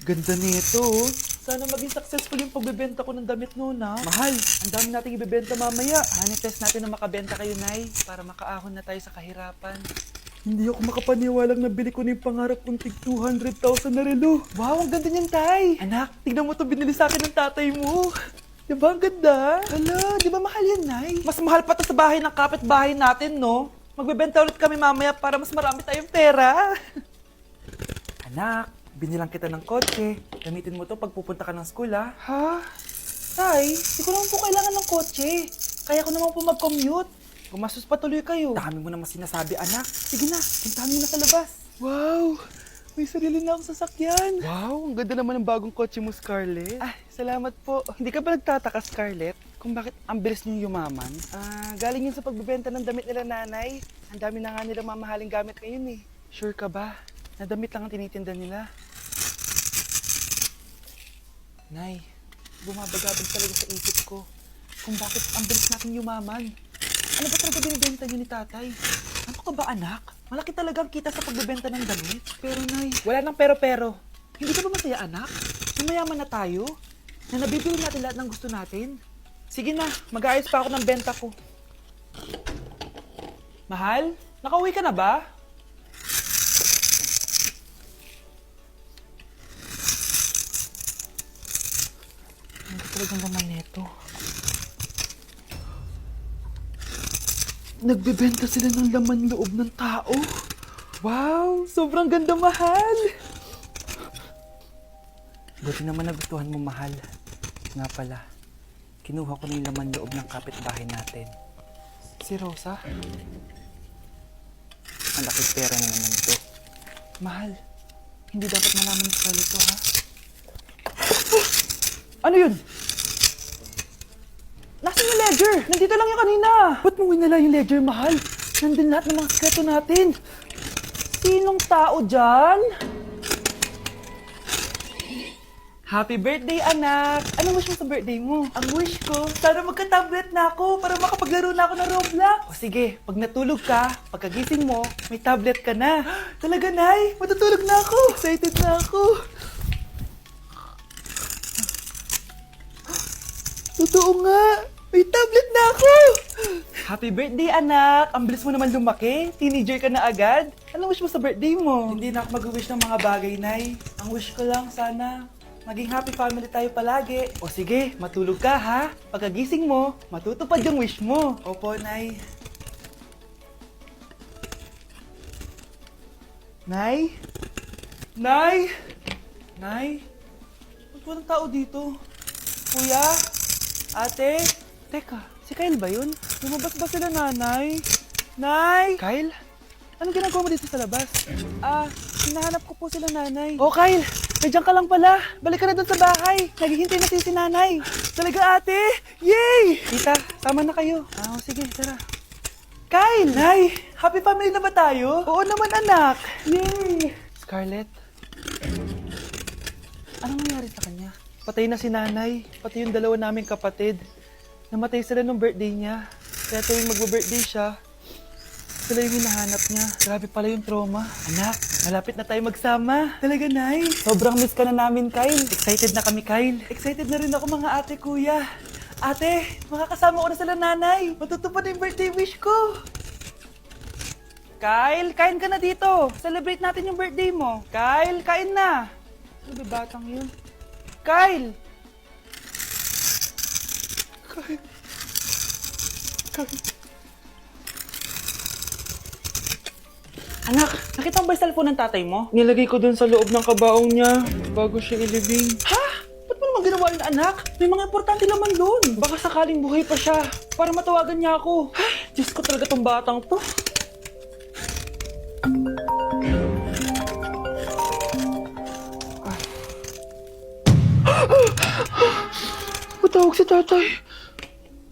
Ganda nito, oh. Sana maging successful yung pagbebenta ko ng damit noon, ha? Mahal, ang dami nating ibebenta mamaya. Test natin na makabenta kayo, Nay, para makaahon na tayo sa kahirapan. Hindi ako makapaniwalang nabili ko na yung pangarap kong tig 200,000 na relo. Wow, ang ganda niyan, Tay! Anak, tignan mo to binili sa akin ng tatay mo. Diba ang ganda? Hala, di ba mahal yan, Nay? Mas mahal pa to sa bahay ng kapitbahay natin, no? Magbebenta ulit kami mamaya para mas marami tayong pera. Anak, binilang kita ng kotse. Gamitin mo to pag pupunta ka ng school, ha? Ha? Tay, di ko naman po kailangan ng kotse. Kaya ko naman po mag-commute. Gumastos pa tuloy kayo. Dami mo naman sinasabi, anak. Sige na, puntahan mo na sa labas. Wow! May sarili na akong sasakyan. Wow, ang ganda naman ng bagong kotse mo, Scarlett. Ah, salamat po. Hindi ka ba nagtataka, Scarlett, kung bakit ang bilis niyong yumaman? Galing yun sa pagbebenta ng damit nila nanay. Ang dami na nga nilang mamahaling gamit ngayon eh. Sure ka ba? Na damit lang ang tinitinda nila? Nay, bumabagabag talaga sa isip ko kung bakit ang bilis natin yumaman. Ano ba talaga binibenta niyo ni tatay? Ano ka ba, anak? Malaki talagang kita sa pagbebenta ng damit. Pero, Nay, wala nang pero-pero. Hindi ka ba masaya, anak? Sumayaman na tayo? Na nabibili natin lahat ng gusto natin? Sige na, mag-aayos pa ako ng benta ko. Mahal, nakauwi ka na ba? Ano talagang laman neto? Nagbebenta sila ng laman loob ng tao. Wow! Sobrang ganda, mahal! Buti naman nagustuhan mo, mahal. Nga pala, kinuha ko na yung laman loob ng kapitbahay natin. Si Rosa? Ang laking pera na naman ito. Mahal, hindi dapat malaman ni Scarlett to, ha? Ano yun? Nasaan yung ledger? Nandito lang yung kanina. Ba't mo winala yung ledger, mahal? Nandun lahat ng mga sekreto natin. Sinong tao dyan? Happy birthday, anak! Anong wish mo sa birthday mo? Ang wish ko, sana magka-tablet na ako para makapaglaro na ako ng Roblox. O sige, pag natulog ka, pagkagising mo, may tablet ka na. Talaga, Nay? Matutulog na ako. Excited na ako. Totoo nga! May tablet na ako! Happy birthday, anak! Ang bilis mo naman lumaki. Teenager ka na agad. Anong wish mo sa birthday mo? Hindi na ako mag-wish ng mga bagay, Nay. Ang wish ko lang, sana maging happy family tayo palagi. O sige, matulog ka, ha? Pagkagising mo, matutupad yung wish mo. Opo, Nay. Nay? Nay? Nay? Ba't walang tao dito? Kuya? Ate? Teka, si Kyle ba yun? Lumabas ba sila, nanay? Nay! Kyle? Anong ginagawa mo dito sa labas? Hinahanap ko po sila, nanay. Oh, Kyle! Nandiyan ka lang pala. Balik ka na doon sa bahay. Naghihintay na si nanay. Talaga, ate? Yay! Tita, tama na kayo. Sige, tara. Kyle! Nay! Happy family na ba tayo? Oo naman, anak. Yay! Scarlett? Anong nangyari sa kanya? Patay na si nanay, pati yung dalawa naming kapatid. Namatay sila nung birthday niya. Kaya tuwing magbe-birthday siya, sila yung hinahanap niya. Grabe pala yung trauma. Anak, malapit na tayo magsama. Talaga, Nay. Sobrang miss ka na namin, Kyle. Excited na kami, Kyle. Excited na rin ako, mga ate, kuya. Ate, makakasama ko na sila, nanay. Matutupad na yung birthday wish ko. Kyle, kain ka na dito. Celebrate natin yung birthday mo. Kyle, kain na. Ano ba batang yun? Kyle! Kyle. Anak, nakita mo ba yung cellphone ng tatay mo? Nilagay ko dun sa loob ng kabaong niya bago siya ilibing. Ha? Ba't mo naman ginawa yun, anak? May mga importante naman dun. Baka sakaling buhay pa siya para matawagan niya ako. Ay, Diyos ko talaga tong batang to. Patawag si tatay.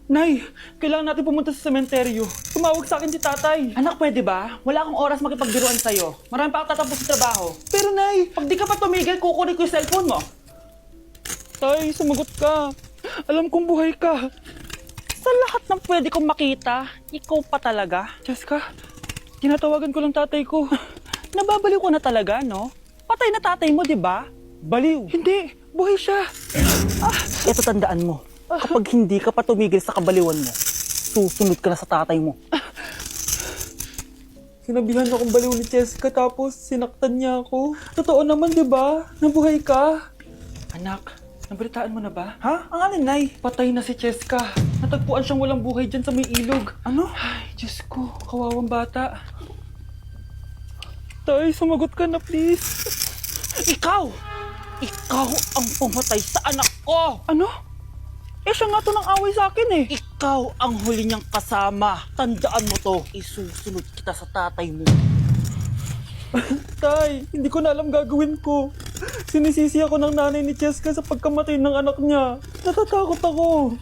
Nay, kailangan natin pumunta sa sementeryo. Tumawag sa akin si tatay. Anak, pwede ba? Wala akong oras makipagbiruan sa'yo. Marami pa ako tatapos sa trabaho. Pero Nay, pag di ka pa tumigil, kukunin ko yung cellphone mo. Tay, sumagot ka. Alam kong buhay ka. Sa lahat ng pwede kong makita, ikaw pa talaga. Jessica, tinatawagan ko lang tatay ko. Nababaliw ko na talaga, no? Patay na tatay mo, di ba? Baliw! Hindi! Buhay siya! Ito tandaan mo, kapag hindi ka pa tumigil sa kabaliwan mo, susunod ka na sa tatay mo. Sinabihan akong baliw ni Cheska tapos sinaktan niya ako. Totoo naman, di ba? Nabuhay ka. Anak, nabalitaan mo na ba? Ha? Ang alin, Nay? Patay na si Cheska. Natagpuan siyang walang buhay dyan sa may ilog. Ano? Ay, Diyos ko. Kawawang bata. Tay, sumagot ka na, please. Ikaw! Ikaw ang pumatay sa anak ko! Ano? Eh, siya nga to ng away sa akin eh. Ikaw ang huli niyang kasama. Tandaan mo to, isusunod kita sa tatay mo. Tay, hindi ko na alam gagawin ko. Sinisisi ako ng nanay ni Cheska sa pagkamatay ng anak niya. Natatakot ako.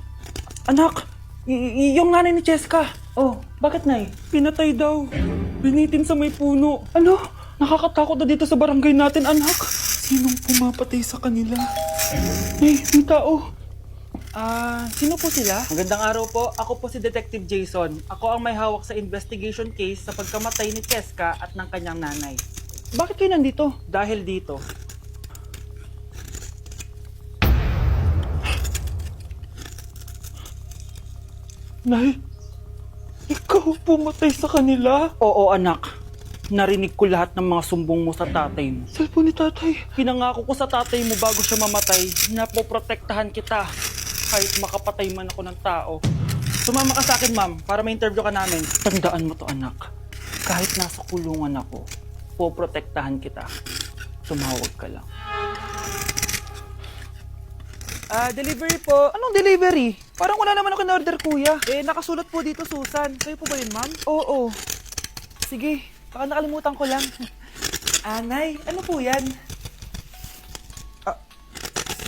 Anak, yung nanay ni Cheska. Oh, bakit, Nay? Pinatay daw. Binitin sa may puno. Ano? Nakakatakot na dito sa barangay natin, anak. Sinong pumapatay sa kanila? Nay, may tao. Sino po sila? Magandang araw po. Ako po si Detective Jason. Ako ang may hawak sa investigation case sa pagkamatay ni Cheska at ng kanyang nanay. Bakit kayo nandito? Dahil dito. Nay, ikaw pumatay sa kanila? Oo anak, narinig ko lahat ng mga sumbong mo sa tatay mo. Cellphone ni tatay. Pinangako ko sa tatay mo bago siya mamatay na poprotektahan kita kahit makapatay man ako ng tao. Sumama ka sa akin, ma'am, para ma-interview ka namin. Tandaan mo to, anak. Kahit nasa kulungan ako, poprotektahan kita. Tumawag ka lang. Delivery po. Anong delivery? Parang wala naman ako na-order, kuya. Nakasulat po dito, Susan. Kayo po ba yun, ma'am? Oo. Sige, baka nakalimutan ko lang. Nay, ano po yan?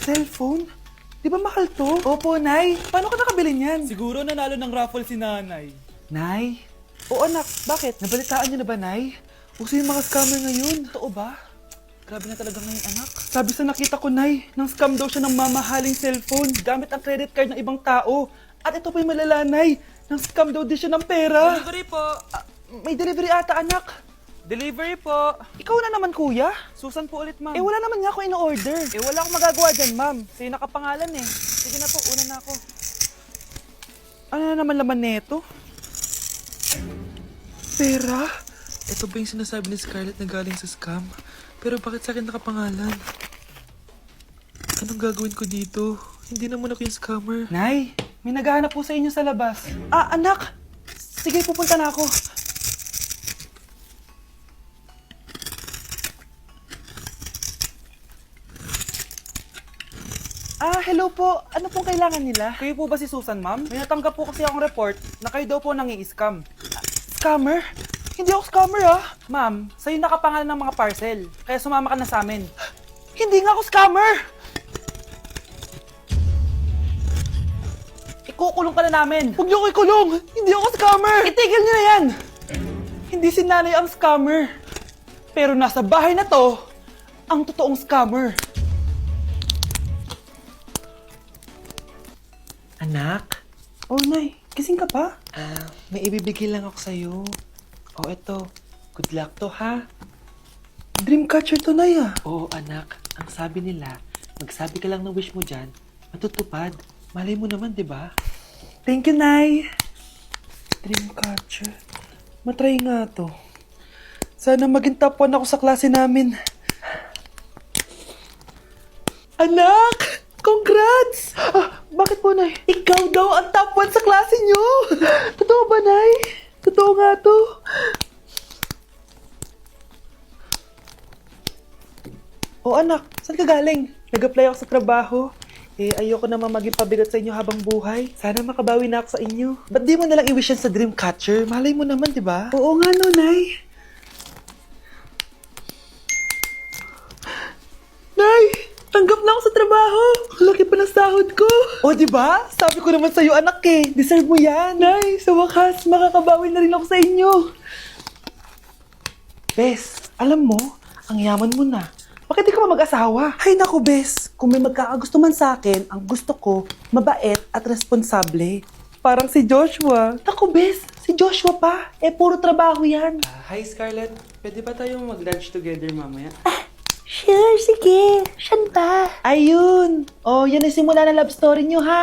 Cellphone? Di ba mahal to? Opo, Nay. Paano ka nakabili niyan? Siguro nanalo ng raffle si nanay. Nay? Oo, anak. Bakit? Nabalitaan niyo na ba, Nay? Uso yung mga scammer ngayon. Totoo ba? Grabe na talaga ngayon, anak. Sabi sa nakita ko, Nay, nang scam daw siya ng mamahaling cellphone gamit ang credit card ng ibang tao. At ito pa yung malala, Nay. Nang scam daw din siya ng pera. Delivery po. May delivery ata, anak. Delivery po. Ikaw na naman, kuya. Susan po ulit, ma'am. Wala naman nga ako in-order. Wala akong magagawa dyan, ma'am. Sa'yo nakapangalan eh. Sige na po, una na ako. Ano na naman laman neto? Pera? Ito ba yung sinasabi ni Scarlett na galing sa scam? Pero bakit sa akin nakapangalan? Anong gagawin ko dito? Hindi naman ako yung scammer. Nay, may naghahanap po sa inyo sa labas. Anak! Sige, pupunta na ako. Hello po. Ano pong kailangan nila? Kayo po ba si Susan, ma'am? May natanggap po kasi akong report na kayo daw po nangi-scam. Scammer? Hindi ako scammer, Ma'am, sa'yo nakapangalan ng mga parcel. Kaya sumama ka na sa amin. Hindi nga ako scammer! Ikukulong ka na namin. Huwag niyo ko ikulong! Hindi ako scammer! Itigil niyo na yan! Hindi si nanay ang scammer. Pero nasa bahay na to, ang totoong scammer. Anak? Oh, Nay. Gising ka pa? May ibibigay lang ako sa'yo. Oh, eto. Good luck to, ha? Dreamcatcher to, Nay, Oo, anak. Ang sabi nila, magsabi ka lang ng wish mo dyan, matutupad. Malay mo naman, di ba? Thank you, Nay. Dreamcatcher. Matry nga to. Sana maging top 1 ako sa klase namin. Anak! Congrats! Bakit po, Nay? Ikaw daw ang top 1 sa klase nyo! Totoo ba, Nay? Totoo nga to. Anak, saan ka galing? Nag-apply ako sa trabaho. Ayoko naman maging pabigat sa inyo habang buhay. Sana makabawi na ako sa inyo. Ba't di mo nalang i-wish yan sa Dreamcatcher? Malay mo naman, di ba? Oo nga, no, Nay. Nay! Tanggap na ako sa trabaho! Ang laki pa ng sahod ko! O, di ba? Sabi ko naman sa'yo, anak eh. Deserve mo yan. Nay, sa wakas, makakabawi na rin ako sa inyo. Bes, alam mo, ang yaman mo na. Bakit di ka pa mag-asawa? Ay naku, Bes. Kung may magkakagusto man sa akin, ang gusto ko, mabait at responsable. Parang si Joshua. Naku, Bes. Si Joshua pa. Puro trabaho yan. Hi, Scarlett. Pwede ba tayong mag-lunch together mamaya? Sure, sige. Saan ba? Ayun! Oh, yan ang simula na love story nyo, ha?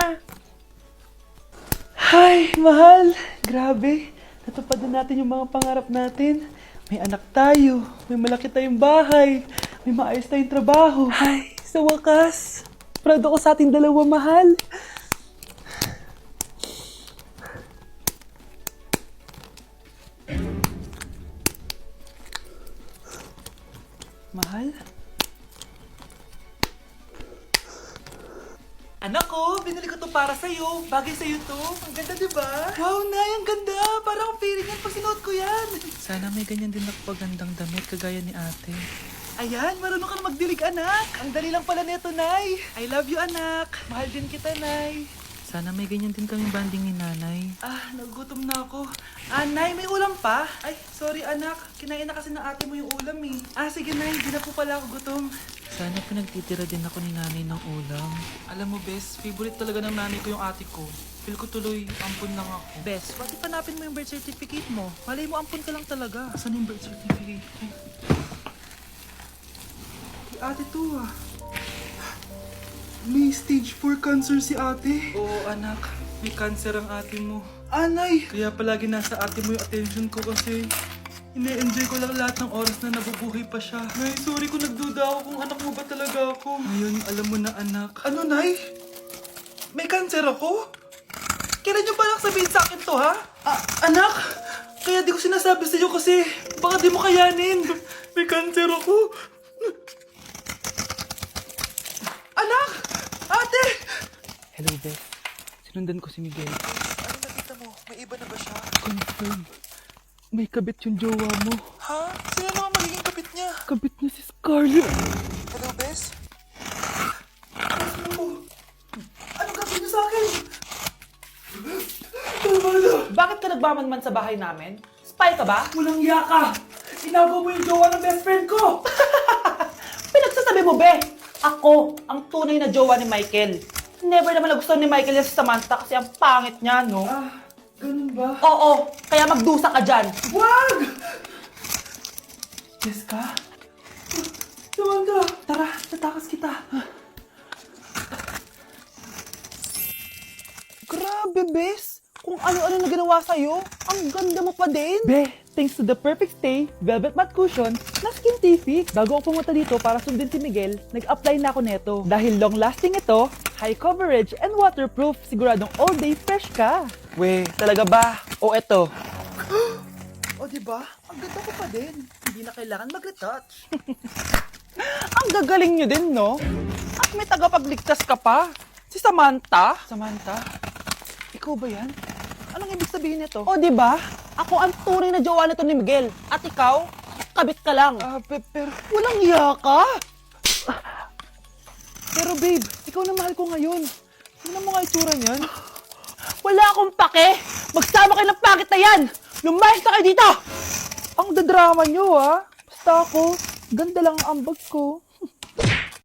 Ay, mahal. Grabe. Natupad na natin yung mga pangarap natin. May anak tayo. May malaki tayong bahay. May maayos tayong trabaho. Ay, sa wakas. Proud ako sa ating dalawa, mahal. Mahal? Anak ko, binili ko to para sa'yo. Bagay sa'yo to. Ang ganda, di ba? Wow, Nay, ang ganda. Parang feeling yan pag sinuot ko yan. Sana may ganyan din ako pagandang damit kagaya ni ate. Ayan, marunong ka na magdilig, anak. Ang dali lang pala nito, Nay. I love you, anak. Mahal din kita, Nay. Sana may ganyan din kaming banding ni nanay. Ah, nagugutom na ako. Ah, Nay, may ulam pa? Ay, sorry anak. Kinain na kasi ng ate mo yung ulam eh. Ah, sige Nay, di na po pala ako gutom. Sana pinagtitira din ako ni nanay ng ulam. Alam mo, Bes, favorite talaga ng nanay ko yung ate ko. Feel ko tuloy, ampun lang ako. Bes, pati panapin mo yung birth certificate mo. Malay mo, ampun ka lang talaga. Asan yung birth certificate ko? Si ate to ah. May stage 4 cancer si ate. Oo, anak. May cancer ang ate mo. Anay! Kaya palagi nasa ate mo yung attention ko kasi ine-enjoy ko lang lahat ng oras na nabubuhay pa siya. Nay, sorry kung nagduda ako kung anak mo ba talaga ako. Ngayon, alam mo na, anak. Ano, Nay? May cancer ako? Kailan niyo balak sabihin sa akin to, ha? Anak! Kaya di ko sinasabi sa iyo kasi baka di mo kayanin. May cancer ako. Anak! Ate! Hello, Beth. Sinundan ko si Miguel. Ano nakita mo? May iba na ba siya? Confirm. May kabit yung jowa mo. Ha? Sino naman magiging kabit niya? Kabit niya si Scarlett. Hello, Bess? Anong gagawin niyo sa akin? Bakit ka nagmamanman sa bahay namin? Spy ka ba? Walang yaka! Inagaw mo yung jowa ng best friend ko! Pinagsasabi mo, be? Ako, ang tunay na jowa ni Michael. Never naman nagustuhan ni Michael yung si Samantha kasi ang pangit niya, no? Ah, ganun ba? Oo, kaya magdusa ka dyan. Wag! Jessica? Samantha! Tara, tatakas kita. Grabe, Bes! Kung ano-ano na ginawa sa'yo, ang ganda mo pa din. Be, thanks to the perfect stay, velvet mat cushion, na Skintific. Bago ako pumunta dito para sundin si Miguel, nag-apply na ako neto. Dahil long-lasting ito, high coverage, and waterproof, siguradong all day fresh ka. We, talaga ba? O eto? O diba? Ang ganda ko pa din. Hindi na kailangan mag-retouch. Ang gagaling nyo din, no? At may tagapagligtas ka pa. Si Samantha. Samantha? Ikaw ba yan? Anong ibig sabihin nito? O, di ba? Ako ang tunay na jowa nito ni Miguel. At ikaw, kabit ka lang. Pero walang iya ka. Pero babe, ikaw na mahal ko ngayon. Tingnan mo nga itsura niyan. Wala akong pake. Magsama kayo ng pangit na yan. Lumayas na kayo dito. Ang dadrama nyo, ha? Basta ako, ganda lang ang ambag ko.